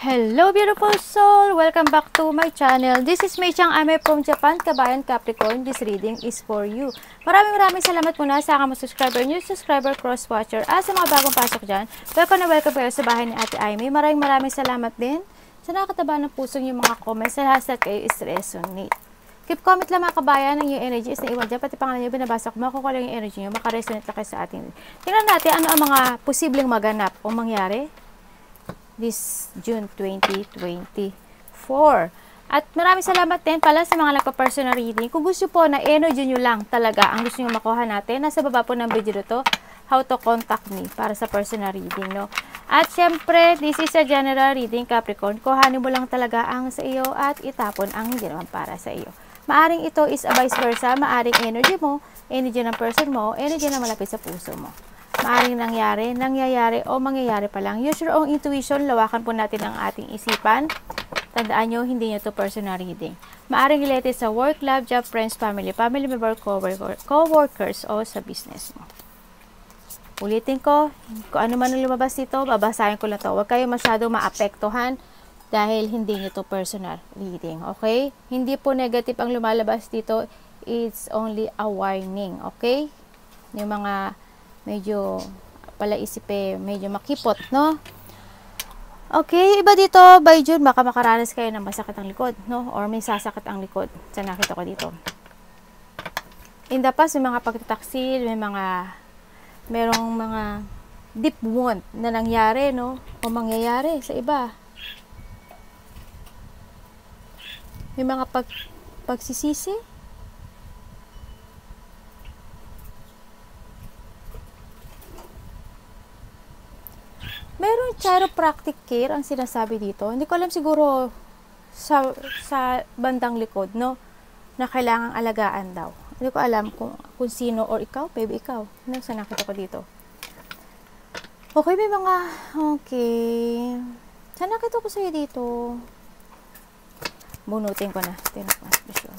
Hello beautiful soul! Welcome back to my channel. This is Mei Chang Ame from Japan, Kabayan Capricorn. This reading is for you. Maraming salamat muna sa mga subscriber, new subscriber, cross-watcher, at sa mga bagong pasok dyan. Welcome na welcome kayo sa bahay ni Ate Aimee. Maraming salamat din sa nakataba ng puso yung mga comments sa lahat kayo is resonate. Keep comment lang mga kabayan, ang yung energy is naiwan dyan. Pati pangalan nyo, binabasa ko, makukuha lang yung energy nyo, makaresonate lang kayo sa atin. Tingnan natin ano ang mga posibleng maganap o mangyari this June 2024. At maraming salamat din pala sa mga nagpa-personal reading. Kung gusto po na energy nyo lang talaga ang gusto nyo makuha natin, nasa baba po ng video to, how to contact me para sa personal reading, no? At syempre, this is a general reading, Capricorn. Kuhanin mo lang talaga ang sa iyo at itapon ang hindi naman para sa iyo. Maaring ito is a vice versa, maaring energy mo, energy ng person mo, energy na malapit sa puso mo. Maaring nangyayari o mangyayari pa lang. Use your own intuition, lawakan po natin ang ating isipan. Tandaan nyo, hindi nyo to personal reading. Maaring related sa work, love, job, friends, family member, co-workers o sa business mo. Ulitin ko, kung ano man ang lumabas dito, babasahin ko lang to. Huwag kayo masyado maapektuhan dahil hindi nyo to personal reading. Okay? Hindi po negative ang lumalabas dito. It's only a warning. Okay? Yung mga medyo palaisip medyo makipot, no? Okay, iba dito, by June, baka makaranas kayo ng masakit ang likod, no? Or may sasakit ang likod. Sa nakita ko dito. In the past, may mga pagtataksil, merong mga deep wound na nangyari, no? O mangyayari sa iba. May mga pagsisisi. Meron chiropractic care ang sinasabi dito. Hindi ko alam siguro sa bandang likod, no? Na kailangang alagaan daw. Hindi ko alam kung sino or ikaw, maybe ikaw. Ano sa nakita ko dito? Okay, may mga okay. Saan nakita ko sa'yo dito? Bunutin ko na. Tinapasbisyon.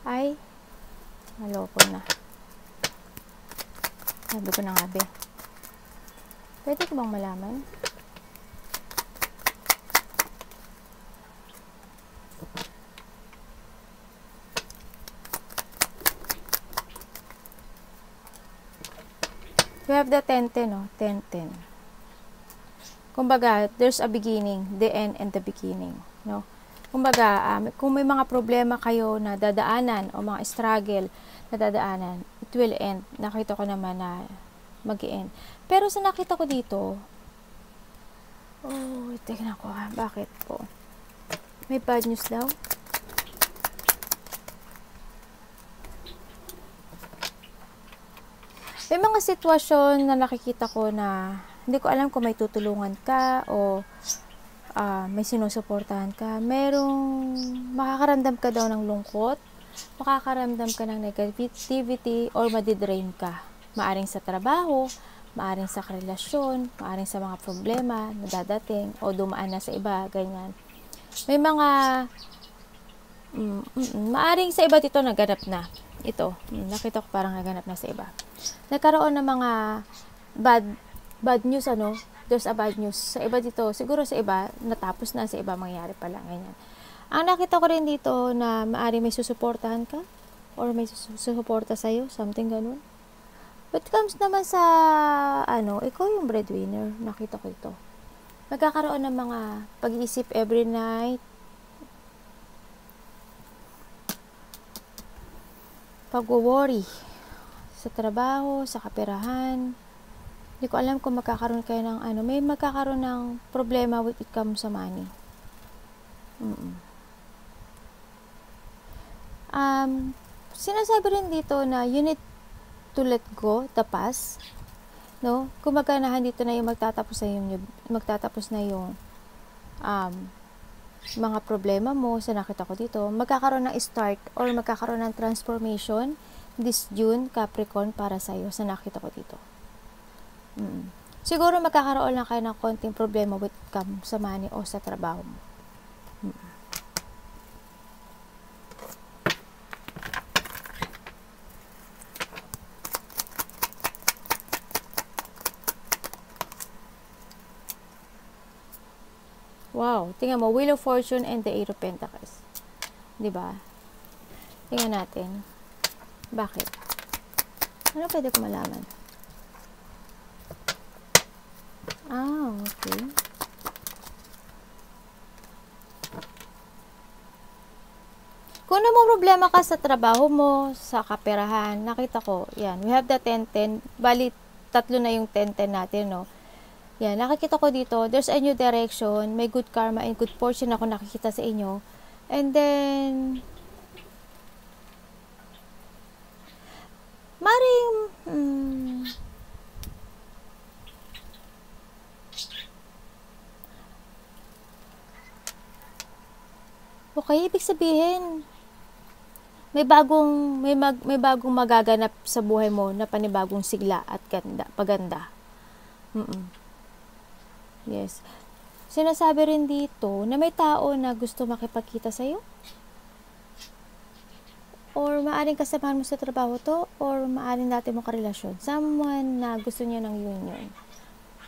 Ay, maloko na. Sabi ko na nga, be. Pwede ko bang malaman? We have the 10-10, no? 10-10. Kumbaga, there's a beginning, the end, and the beginning, no? Kumbaga, kung may mga problema kayo na dadaanan o mga struggle na dadaanan, it will end. Nakita ko naman na mag-end. Pero sa nakita ko dito, tignan ko bakit po? May bad news daw? May mga sitwasyon na nakikita ko na hindi ko alam kung may tutulungan ka o may sinusuportahan ka. Makakaramdam ka daw ng lungkot, makakaramdam ka ng negativity or madidrain ka. Maaring sa trabaho, maaring sa relasyon, maaring sa mga problema na dadating o dumaan na sa iba, ganyan. May mga maaring sa iba dito naganap na. Ito, nakita ko parang naganap na sa iba. Nagkaroon ng mga bad news, ano? There's a bad news. Sa iba dito, siguro sa iba, natapos na, sa iba mangyari pa lang, ganyan. Ang nakita ko rin dito na maaring may susuportahan ka or may susuporta sa'yo, something ganun. But comes naman sa, ikaw yung breadwinner, nakita ko ito. Magkakaroon ng mga pag-iisip every night, pag-worry sa trabaho, sa kaperahan. Hindi ko alam kung magkakaroon kayo ng may magkakaroon ng problema with it comes sa money. Sinasabi rin dito na you need to let go the past, no? Kung magkanahan dito na yung magtatapos na yung mga problema mo, sa nakita ko dito, magkakaroon ng start or magkakaroon ng transformation this June, Capricorn, para sa'yo, sa nakita ko dito. Siguro magkakaroon lang kayo ng konting problema with sa money o sa trabaho mo. Wow, tingnan mo, Wheel of Fortune and the Eight of Pentacles. 'Di ba? Tingnan natin. Bakit? Ano pwede ko malaman? Okay. Kung ano mo problema ka sa trabaho mo, sa kaperahan, nakita ko, yan, we have the 10-10, bali, tatlo na yung 10-10 natin, no? Yan, nakikita ko dito, there's a new direction, may good karma and good fortune ako nakikita sa inyo. And then, maring, okay, ibig sabihin, may bagong magaganap sa buhay mo na panibagong sigla at paganda. Yes. Sinasabi rin dito na may tao na gusto makipagkita sa iyo. Or maaring kasamahan mo sa trabaho to, or maaring dati mo karelasyon. Someone na gusto niya ng union.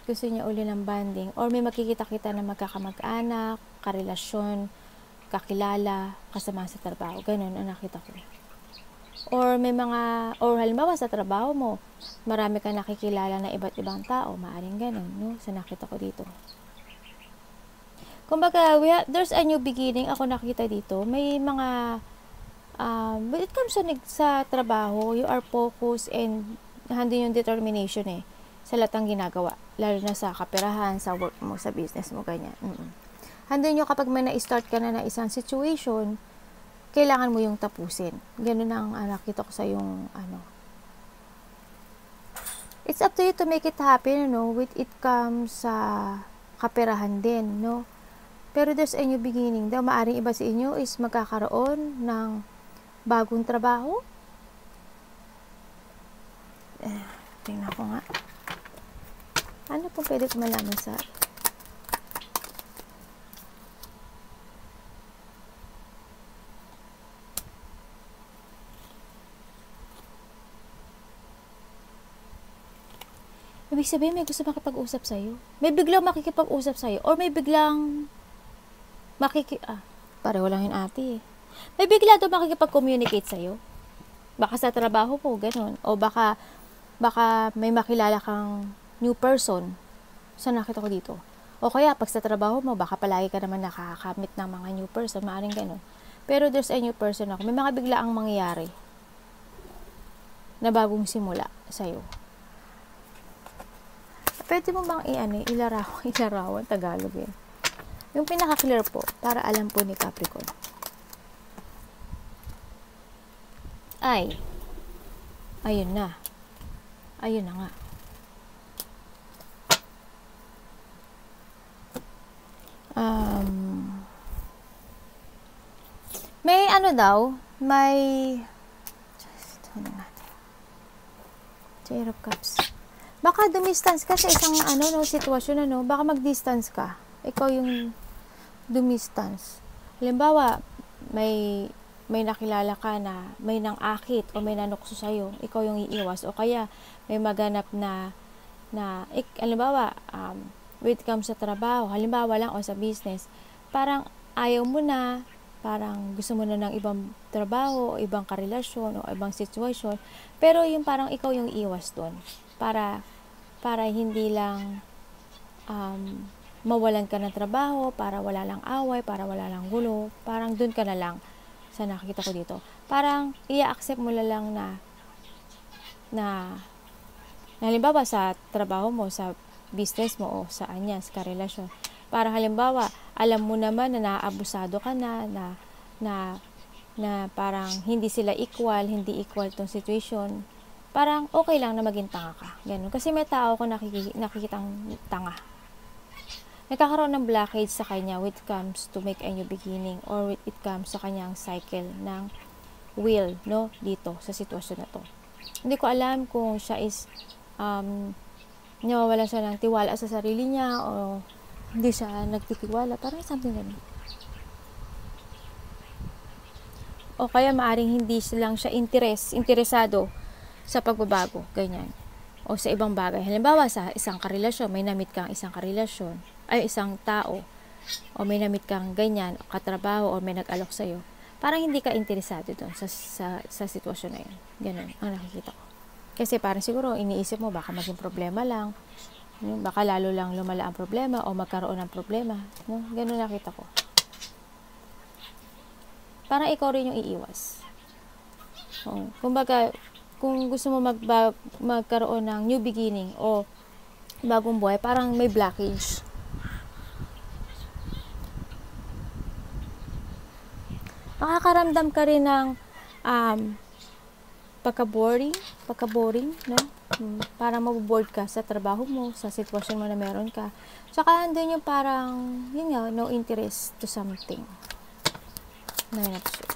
Gusto niya uli ng banding. Or may makikita-kita na magkakamag-anak, karelasyon, kakilala, kasama sa trabaho. Ganun ang nakita ko. Or may or halimbawa sa trabaho mo, marami ka nakikilala na iba't ibang tao. Maaring ganun, no? Sa nakita ko dito. Kumbaga, there's a new beginning. Ako nakita dito. May mga, when it comes sa trabaho, you are focused and handin yung determination sa lahat ng ginagawa. Lalo na sa kaperahan, sa work mo, sa business mo, ganyan. Handin nyo kapag may na-start ka na isang situation, kailangan mo yung tapusin. Ganun ang nakita ko sa yung It's up to you to make it happen, with it comes sa kaperahan din, no? Pero there's a new beginning. Daw maaring iba sa inyo is magkakaroon ng bagong trabaho. Tingnan ko nga. Ano po pwede ko malaman sa ibig sabihin, may gusto makipag-usap sa'yo. May biglang makikipag-usap sa'yo. Or may biglang pareho lang yun ate. May bigla daw makikipag-communicate sa'yo. Baka sa trabaho po, ganun. O baka may makilala kang new person. Saan nakita ko dito? O kaya, pag sa trabaho mo, baka palagi ka naman nakakamit ng mga new person. Maaring ganun. Pero there's a new person ako. May mga biglaang mangyayari na bagong simula sa'yo. Pwede mo bang ilarawan Tagalog yun? Yung pinaka-clear po, para alam po ni Capricorn. Ayun na. Ayun na nga. May Chair of Cups. Baka dumistance ka sa isang sitwasyon, baka mag-distance ka. Ikaw yung dumistance. Halimbawa, may nakilala ka na may nang-akit o may nanukso sa'yo, ikaw yung iiwas. O kaya, may maganap na halimbawa, when it comes sa trabaho, halimbawa lang o sa business, parang ayaw mo na, parang gusto mo na ng ibang trabaho, o ibang karelasyon, o ibang situation, pero yung parang ikaw yung iiwas doon. Para hindi lang mawalan ka ng trabaho, para wala lang away, para wala lang gulo, parang dun ka na lang sa nakikita ko dito. Parang i-accept mo na lang na halimbawa sa trabaho mo, sa business mo o sa karelasyon. Para halimbawa, alam mo naman na naaabusado ka na parang hindi sila hindi equal tong situation. Parang okay lang na maging tanga ka. Ganun. Kasi may tao ko nakikitang tanga. Nagkakaroon ng blockage sa kanya when it comes to make a new beginning or when it comes sa kanyang cycle ng will, dito, sa sitwasyon na to. Hindi ko alam kung siya is nawawala siya ng tiwala sa sarili niya o hindi siya nagtitiwala. Parang something ganun. O kaya maaring hindi lang siya interesado sa pagbabago, ganyan. O sa ibang bagay. Halimbawa, sa isang karelasyon, may namit kang isang tao o may namit kang ganyan, o katrabaho, o may nag-alok sa'yo, parang hindi ka interesado doon sa sitwasyon na yun. Ganun ang nakikita ko. Kasi parang siguro iniisip mo baka maging problema lang, baka lalo lang lumala ang problema o magkaroon ng problema. No? Ganun nakita ko. Parang ikaw rin yung iiwas. Kumbaga, kung gusto mo magkaroon ng new beginning o bagong buhay, parang may blockage. Makakaramdam ka rin ng pagka-boring, no? Parang maboboard ka sa trabaho mo, sa sitwasyon mo na meron ka. Tsaka andun yung parang, yun nga, no interest to something. Nahinap siya.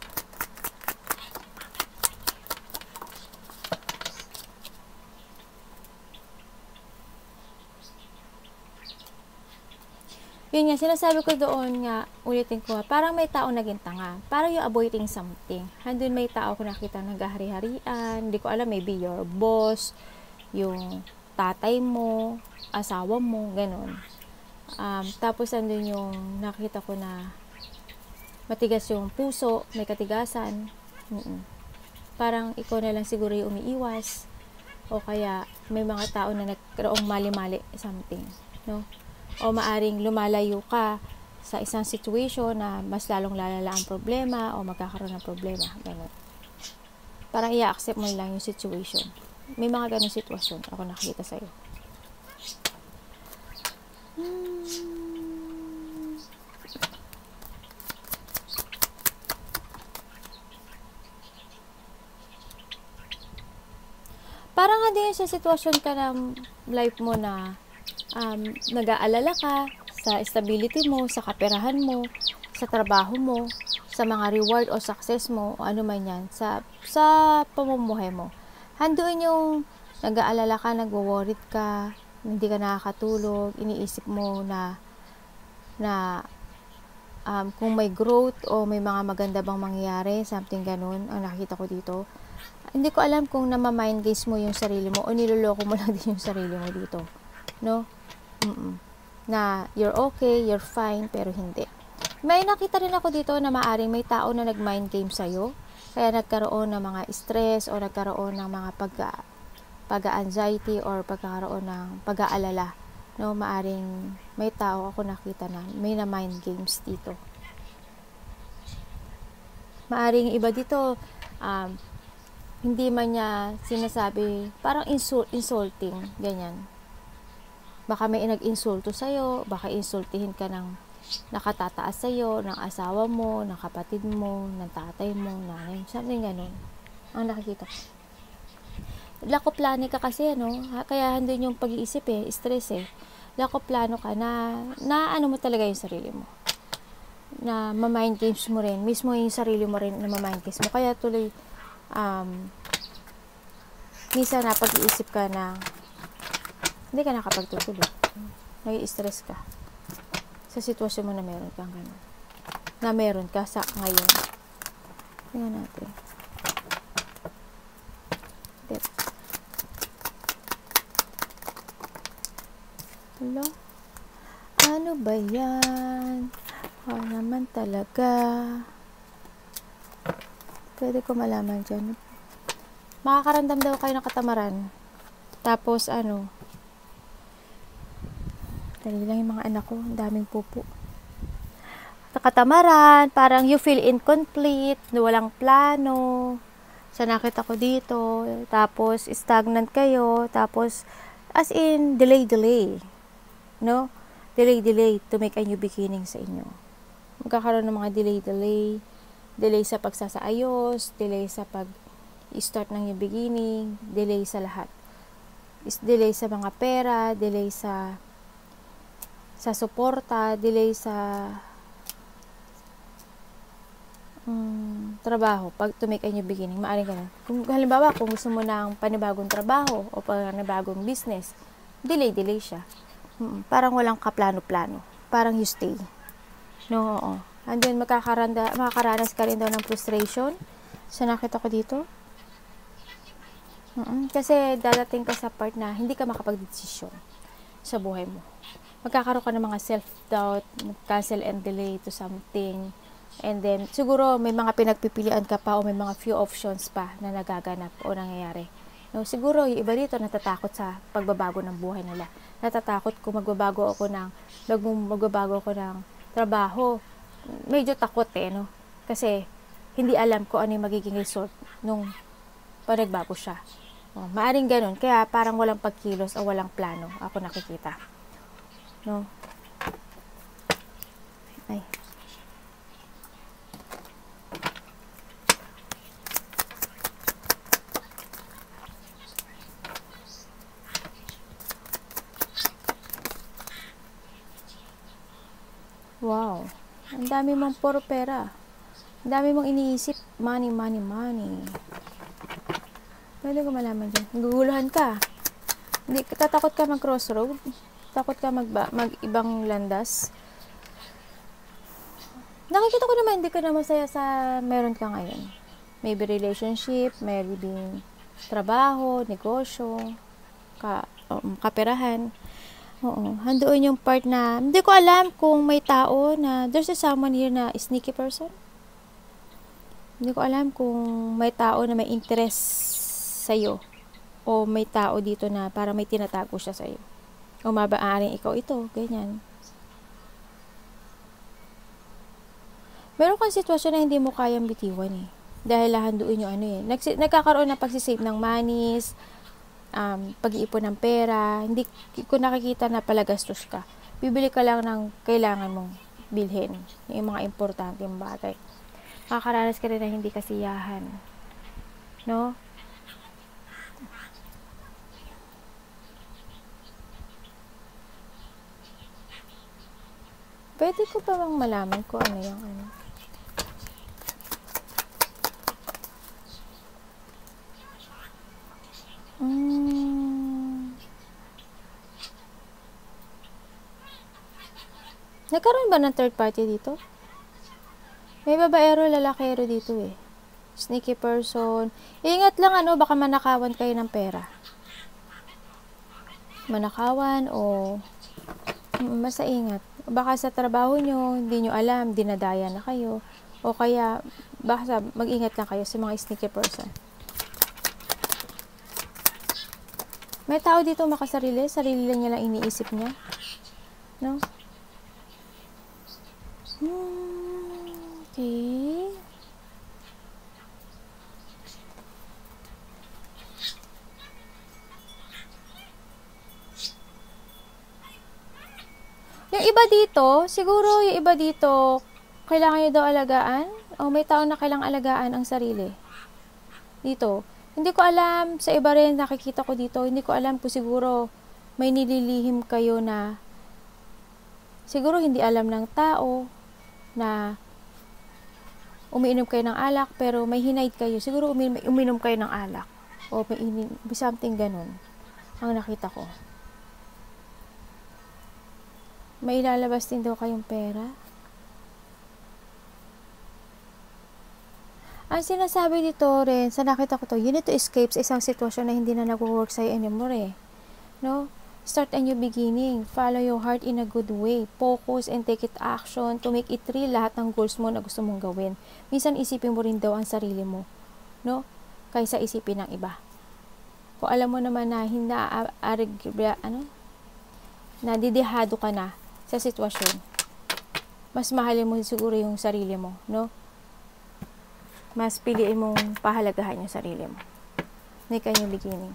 Yun nga, sinasabi ko doon nga, ulitin ko, parang may tao naging tanga. Parang yung avoiding something. Handun may tao ko nakita naghahari-harian. Hindi ko alam, maybe your boss, yung tatay mo, asawa mo, ganun. Tapos andun yung nakita ko na matigas yung puso, may katigasan. Parang ikaw na lang siguro yung umiiwas. O kaya may mga tao na nagkaroong mali-mali something. No? O maaring lumalayo ka sa isang situation na mas lalong lalala ang problema o magkakaroon ng problema. Ganun. Parang i-accept mo lang yung situation. May mga ganun sitwasyon ako nakikita sa'yo. Parang hindi yun sa sitwasyon ka ng life mo na nag-aalala ka sa stability mo, sa kaperahan mo, sa trabaho mo, sa mga reward o success mo, o ano man yan, sa pamumuhay mo. Handoon yung nag-aalala ka, nagwo-worried ka, hindi ka nakakatulog, iniisip mo na kung may growth o may mga maganda bang mangyayari, something ganun, ang nakikita ko dito. Hindi ko alam kung nama-mind games mo yung sarili mo o niloloko mo lang din yung sarili mo dito. No? Na you're okay, you're fine, pero hindi. May nakita rin ako dito na maaring may tao na nag-mind game sa'yo, kaya nagkaroon ng mga stress o nagkaroon ng mga pag-anxiety or pagkakaroon ng pag-aalala. No, maaring may tao ako nakita na may na mind games dito. Maaring iba dito, hindi man niya sinasabi, parang insulting, ganyan. Baka may nag-insulto sa'yo, baka insultihin ka ng nakatataas sa'yo, ng asawa mo, ng kapatid mo, ng tatay mo, nanay, something ganun. Ang nakikita ko. Lakoplano ka kasi, kaya handun yung pag-iisip stress Lakoplano ka na ano mo talaga yung sarili mo. Na ma-mind games mo rin, mismo yung sarili mo rin na ma-mind games mo. Kaya tuloy, minsan na pag-iisip ka na hindi ka nakapagtutulog. Nai-stress ka sa sitwasyon mo na meron kang gano'n. Na meron ka sa ngayon. Tingnan natin. Depth. Hello? Ano ba yan? Naman talaga. Pwede ko malaman dyan. Makakaramdam daw kayo ng katamaran. Tapos dali lang yung mga anak ko, ang daming pupo. Katamaran, parang you feel incomplete, walang plano. Sa nakita ko dito, tapos stagnant kayo, tapos as in delay. No? Delay to make a new beginning sa inyo. Magkakaroon ng mga delay sa pagsasaayos, delay sa pag-start ng new beginning, delay sa lahat. Delay sa mga pera, delay sa suporta, delay sa trabaho, pag to make a new beginning, maaring ganun. Kung halimbawa, kung gusto mo ng panibagong trabaho o panibagong business, delay siya. Parang walang kaplano-plano. Parang you stay. No, oo. And then, makakaranas ka rin daw ng frustration. So, nakita ko dito. Kasi dadating ka sa part na hindi ka makapag-desisyon sa buhay mo. magkakaroon ka ng mga self-doubt, cancel and delay to something. And then, siguro may mga pinagpipilian ka pa o may mga few options pa na nagaganap o nangyayari. No, siguro yung iba dito natatakot sa pagbabago ng buhay nila. Natatakot kung magbabago ako ng trabaho. Medyo takot no? Kasi hindi alam ko ano yung magiging result nung panagbago siya. Maaring ganun. Kaya parang walang pagkilos o walang plano ako nakikita. No? Ay. Wow. Ang dami mong puro pera. Ang dami mong iniisip. Money, money, money. Pwede ko malaman dyan. Naguguluhan ka. Hindi, tatakot ka mag-crossroad. Takot ka mag-ibang landas. Nakikita ko naman, hindi ka na masaya sa meron ka ngayon. Maybe relationship, maybe trabaho, negosyo, kaperahan. Oo, handoon yung part na, hindi ko alam kung may tao na, there's a someone here na sneaky person. Hindi ko alam kung may tao na may interest sa'yo. O may tao dito na para may tinatago siya sa'yo. O mabaaring ikaw ito, ganyan. Meron kang sitwasyon na hindi mo kayang bitiwan eh. Dahil handoon yung ano eh. Nagkakaroon ng pagsisave ng monies, pag-iipon ng pera, hindi ko nakikita na palagastos ka. Bibili ka lang ng kailangan mong bilhin, yung mga importanteng bagay. Makakaranas ka rin na hindi kasiyahan. No? Pwede ko pa bang malaman ko ano yung ano? Nagkaroon ba ng third party dito? May babaero, lalakero dito eh. Sneaky person. Ingat lang ano, baka manakawan kayo ng pera. Manakawan o basta ingat. Baka sa trabaho nyo, hindi nyo alam, dinadaya na kayo. O kaya, baka mag-ingat lang kayo sa mga sneaky person. May tao dito makasarili, sarili lang niya lang iniisip niya. No? Okay. Yung iba dito, siguro yung iba dito, kailangan nyo daw alagaan? O may tao na kailangang alagaan ang sarili? Dito. Hindi ko alam, sa iba rin nakikita ko dito, hindi ko alam kung siguro may nililihim kayo na siguro hindi alam ng tao na umiinom kayo ng alak pero may hinaid kayo. Siguro uminom kayo ng alak o may something ganun ang nakita ko. May ilalabas din daw kayong pera. Ang sinasabi dito rin, sa nakita ko to, you need to escape sa isang sitwasyon na hindi na nag-work sa'yo anymore eh. No? Start a new beginning. Follow your heart in a good way. Focus and take it action to make it real lahat ng goals mo na gusto mong gawin. Minsan isipin mo rin daw ang sarili mo. No? Kaysa isipin ng iba. Kung alam mo naman na nadidihado ka na sa sitwasyon, mas mahalin mo siguro yung sarili mo. No? Mas piliin mong pahalagahan yung sarili mo. Make a new beginning.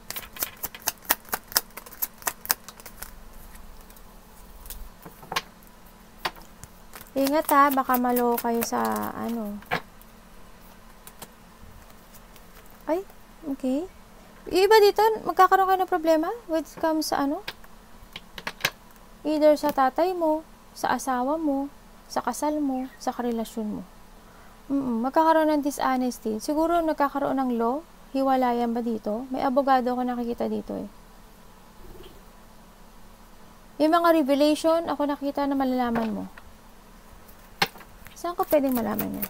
Ingat ha, baka malo kayo sa ano. Ay, okay. Iba dito, magkakaroon kayo ng problema when it comes sa ano? Either sa tatay mo, sa asawa mo, sa kasal mo, sa karelasyon mo. Magkakaroon ng dishonesty. Siguro nagkakaroon ng law, hiwalayan ba dito? May abogado ako nakikita dito eh. Yung mga revelation, ako nakita na malalaman mo. Saan ko pwedeng malaman yan?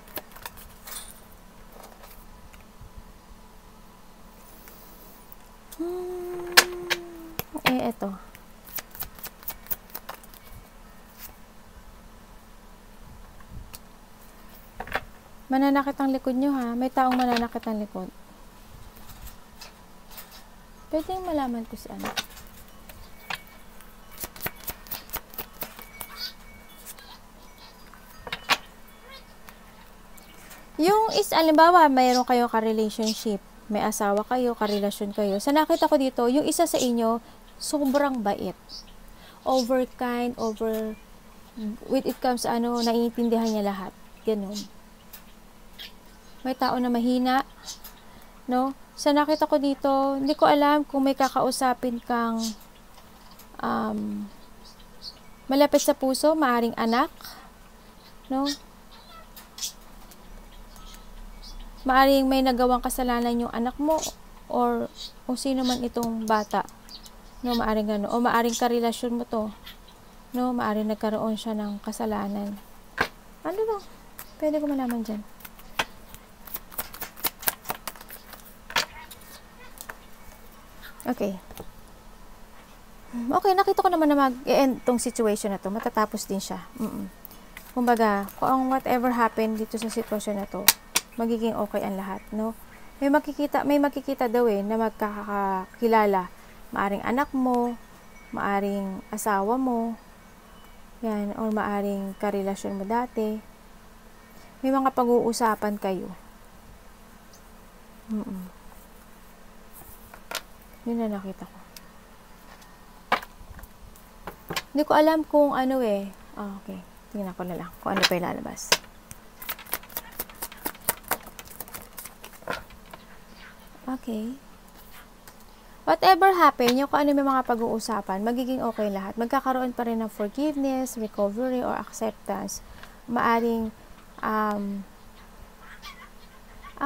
Eto. Mananakit ang likod nyo ha. May taong mananakit ang likod. Pwede yung malaman ko si ano. Yung is, alimbawa, mayroon kayo ka-relationship. May asawa kayo, ka-relasyon kayo. Sa nakita ko dito, yung isa sa inyo, sobrang bait. Overkind, with it comes, naiintindihan niya lahat. Ganun. May tao na mahina, no? Sa nakita ko dito, hindi ko alam kung may kakausapin kang malapit sa puso, maaring anak, no? Maaring may nagawang kasalanan yung anak mo or kung sino man itong bata. No, maaring gano'n. O maaring karelasyon mo to. No, maaring nagkaroon siya ng kasalanan. Ano ba? Pwede ko malaman dyan. Okay. Okay, nakita ko naman na mag-end tong situation na to. Matatapos din siya. Kumbaga, kung whatever happened dito sa sitwasyon na to, magiging okay ang lahat, no? May makikita daw na magkakakilala. Maaring anak mo, maaring asawa mo, yan, o maaring karelasyon mo dati. May mga pag-uusapan kayo. Yun na nakita ko. Hindi ko alam kung ano okay. Tingnan ko na lang kung ano pa ilalabas. Okay. Whatever happen, yung kung ano may mga pag-uusapan, magiging okay lahat. Magkakaroon pa rin ng forgiveness, recovery, or acceptance. Maaring, ang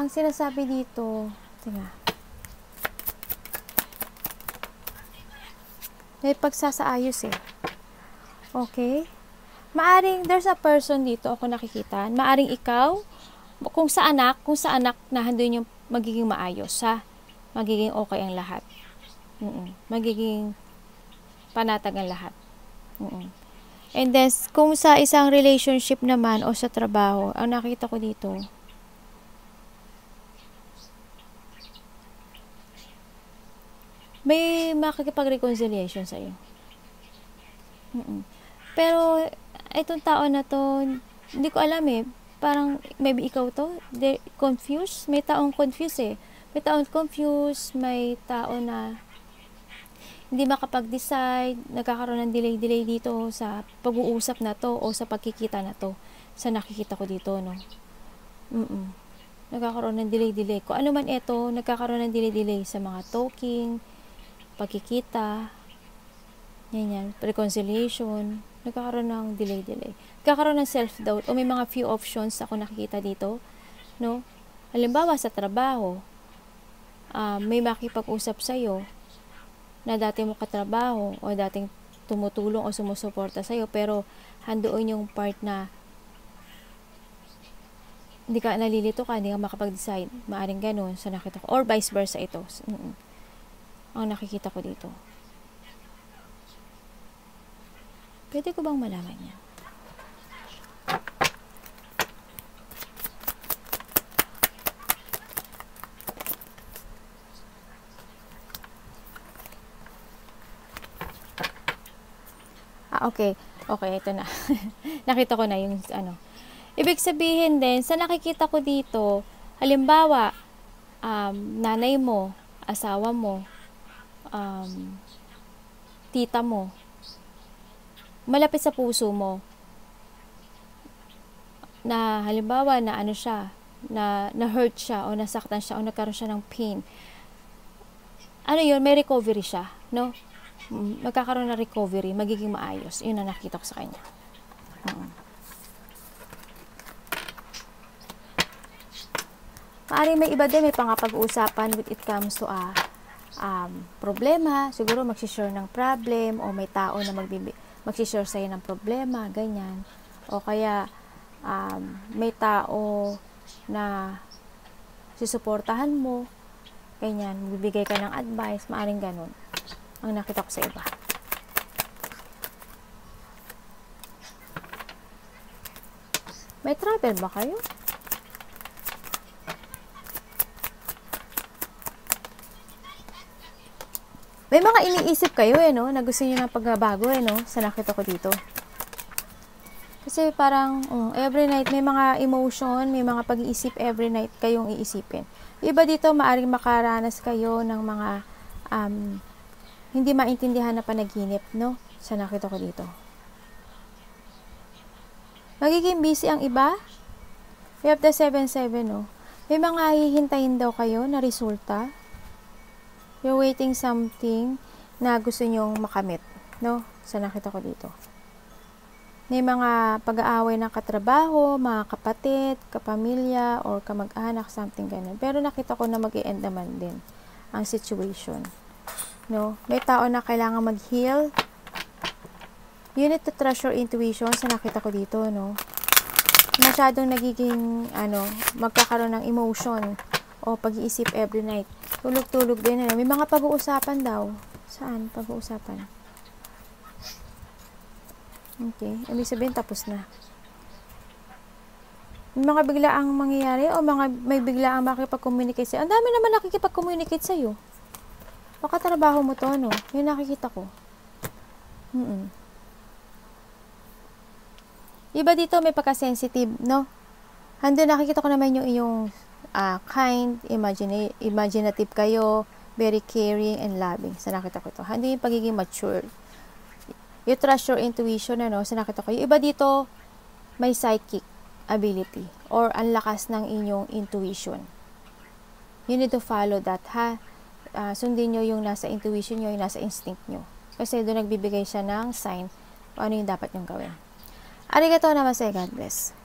sinasabi dito, may pagsasaayos Okay? Maaring, there's a person dito, ako nakikita. Maaring ikaw, kung sa anak na handun yung magiging maayos, magiging okay ang lahat. Magiging panatag ang lahat. And then, kung sa isang relationship naman o sa trabaho, ang nakita ko dito, may makikipag-reconciliation sa iyo. Pero, itong tao na to, hindi ko alam parang, maybe ikaw to, confused? May taong confused May taong confused, may tao na hindi makapag-decide, nagkakaroon ng delay dito sa pag-uusap na to o sa pagkikita na to. Sa nakikita ko dito, no? Nagkakaroon ng delay. Kung ano man ito, nagkakaroon ng delay sa mga talking, pagkikita, yan, reconciliation, nagkakaroon ng delay. Nagkakaroon ng self-doubt o may mga few options ako nakikita dito, no? Halimbawa sa trabaho, may makipag-usap sa'yo na dati mo katrabaho o dating tumutulong o sumusuporta sa'yo, pero handoon yung part na hindi ka nalilito ka, hindi ka makapag-decide. Maaring ganun sa nakita ko. Or vice versa ito. Ang nakikita ko dito. Pwede ko bang malaman yan? Okay. Okay, ito na. Nakita ko na yung Ibig sabihin din, sa nakikita ko dito, halimbawa, nanay mo, asawa mo, tita mo, malapit sa puso mo, na halimbawa na siya, na hurt siya, o nasaktan siya, o nagkaroon siya ng pain. Yun, may recovery siya, no? Magkakaroon na recovery, magiging maayos. Yun ang nakita ko sa kanya. Maaring may iba din, may pangapag-uusapan with it comes to problema. Siguro magsishare ng problem, o may tao na magsishare sa'yo ng problema, ganyan. O kaya may tao na susuportahan mo, ganyan, bibigay ka ng advice, maaring ganun. Ang nakita ko sa iba. May travel ba kayo? May mga iniisip kayo no, na gusto niyo ng pagbabago no, sa nakita ko dito. Kasi parang every night may mga emotion, may mga pag-iisip every night kayong iisipin. Iba dito maaring makaranas kayo ng mga hindi maintindihan na panaginip no, sa nakita ko dito. Magiging busy ang iba. We have the 7-7 no. May mga hihintayin daw kayo na resulta. You're waiting something na gusto nyong makamit, no? Sa nakita ko dito. May mga pag-aaway ng katrabaho, mga kapatid, kapamilya, or kamag-anak, something ganun. Pero nakita ko na mag-i-end naman din ang situation. No? May tao na kailangan mag-heal. You need to trust your intuition sa nakita ko dito, no? Masyadong nagiging, magkakaroon ng emotion o pag-iisip every night. Tulog-tulog din. May mga pag-uusapan daw. Saan? Pag-uusapan. Okay. Ibig sabihin, tapos na. May mga biglaang mangyayari o may biglaang makikipag-communicate sa'yo. Ang dami naman nakikipag-communicate sa'yo. Baka trabaho mo to, no? Yung nakikita ko. Iba dito, may pagka-sensitive, no? Hando nakikita ko naman yung iyong kind, imaginative kayo, very caring and loving. Sa nakita ko ito. Hindi yung pagiging mature. You trust your intuition, sa nakita ko. Yung iba dito, may psychic ability or ang lakas ng inyong intuition. You need to follow that, ha? Sundin nyo yung nasa intuition nyo, yung nasa instinct nyo. Kasi doon nagbibigay siya ng sign kung ano yung dapat nyong gawin. Arigatou namaste, God bless.